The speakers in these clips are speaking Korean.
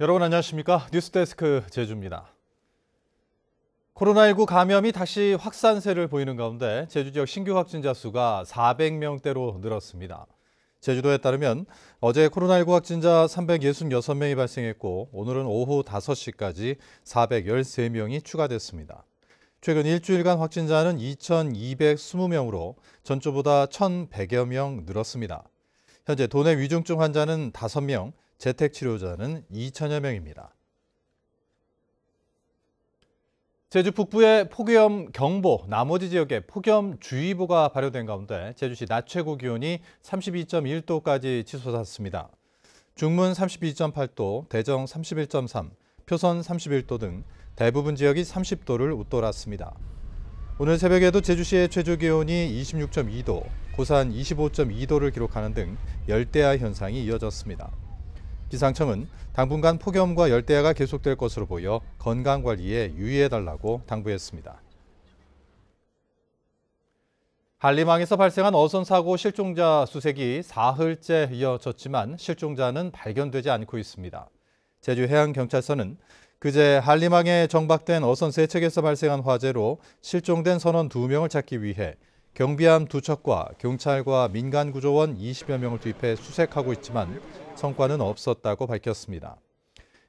여러분 안녕하십니까? 뉴스데스크 제주입니다. 코로나19 감염이 다시 확산세를 보이는 가운데 제주 지역 신규 확진자 수가 400명대로 늘었습니다. 제주도에 따르면 어제 코로나19 확진자 366명이 발생했고 오늘은 오후 5시까지 413명이 추가됐습니다. 최근 일주일간 확진자는 2,220명으로 전주보다 1,100여 명 늘었습니다. 현재 도내 위중증 환자는 5명, 재택치료자는 2천여 명입니다. 제주 북부에 폭염 경보, 나머지 지역에 폭염주의보가 발효된 가운데 제주시 낮 최고 기온이 32.1도까지 치솟았습니다. 중문 32.8도, 대정 31.3, 표선 31도 등 대부분 지역이 30도를 웃돌았습니다. 오늘 새벽에도 제주시의 최저 기온이 26.2도, 고산 25.2도를 기록하는 등 열대야 현상이 이어졌습니다. 기상청은 당분간 폭염과 열대야가 계속될 것으로 보여 건강관리에 유의해달라고 당부했습니다. 한림항에서 발생한 어선사고 실종자 수색이 사흘째 이어졌지만 실종자는 발견되지 않고 있습니다. 제주해양경찰서는 그제 한림항에 정박된 어선 3척에서 발생한 화재로 실종된 선원 2명을 찾기 위해 경비함 2척과 경찰과 민간구조원 20여 명을 투입해 수색하고 있지만 성과는 없었다고 밝혔습니다.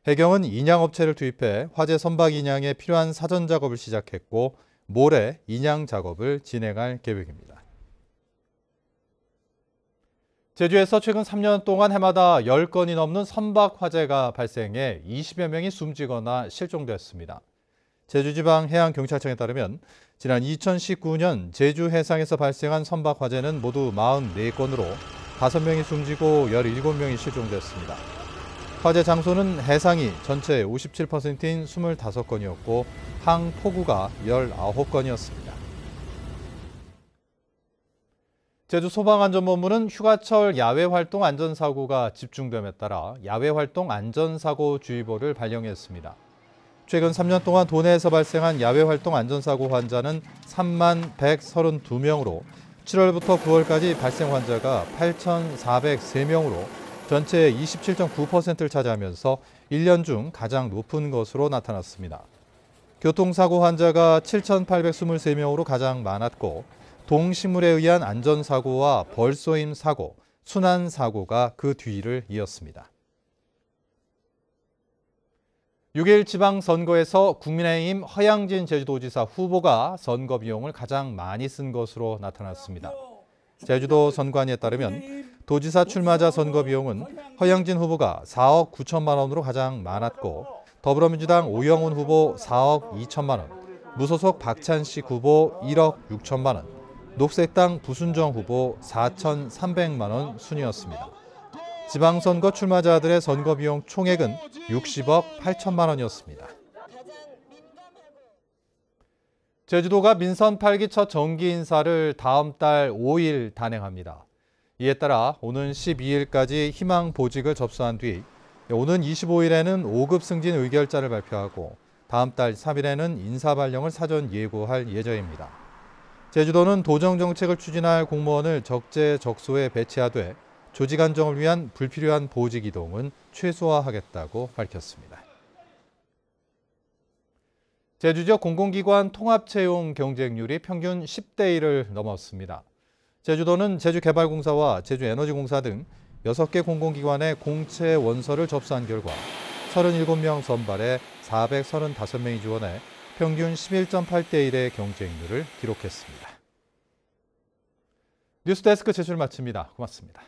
해경은 인양업체를 투입해 화재 선박 인양에 필요한 사전 작업을 시작했고 모레 인양 작업을 진행할 계획입니다. 제주에서 최근 3년 동안 해마다 10건이 넘는 선박 화재가 발생해 20여 명이 숨지거나 실종됐습니다. 제주지방해양경찰청에 따르면 지난 2019년 제주 해상에서 발생한 선박 화재는 모두 44건으로 5명이 숨지고 17명이 실종됐습니다. 화재 장소는 해상이 전체 57%인 25건이었고 항포구가 19건이었습니다. 제주소방안전본부는 휴가철 야외활동 안전사고가 집중됨에 따라 야외활동 안전사고주의보를 발령했습니다. 최근 3년 동안 도내에서 발생한 야외활동 안전사고 환자는 3132명으로 7월부터 9월까지 발생 환자가 8,403명으로 전체의 27.9%를 차지하면서 1년 중 가장 높은 것으로 나타났습니다. 교통사고 환자가 7,823명으로 가장 많았고 동식물에 의한 안전사고와 벌쏘임 사고, 순환사고가 그 뒤를 이었습니다. 6일 지방선거에서 국민의힘 허양진 제주도지사 후보가 선거 비용을 가장 많이 쓴 것으로 나타났습니다. 제주도 선관위에 따르면 도지사 출마자 선거 비용은 허양진 후보가 4억 9천만 원으로 가장 많았고 더불어민주당 오영훈 후보 4억 2천만 원, 무소속 박찬식 후보 1억 6천만 원, 녹색당 부순정 후보 4,300만 원 순이었습니다. 지방선거 출마자들의 선거 비용 총액은 60억 8천만 원이었습니다. 제주도가 민선 8기 첫 정기 인사를 다음 달 5일 단행합니다. 이에 따라 오는 12일까지 희망 보직을 접수한 뒤 오는 25일에는 5급 승진 의결자를 발표하고 다음 달 3일에는 인사 발령을 사전 예고할 예정입니다. 제주도는 도정 정책을 추진할 공무원을 적재적소에 배치하되 조직 안정을 위한 불필요한 보직 이동은 최소화하겠다고 밝혔습니다. 제주 지역 공공기관 통합채용 경쟁률이 평균 10대 1을 넘었습니다. 제주도는 제주개발공사와 제주에너지공사 등 6개 공공기관의 공채 원서를 접수한 결과 37명 선발에 435명이 지원해 평균 11.8대 1의 경쟁률을 기록했습니다. 뉴스데스크 제주를 마칩니다. 고맙습니다.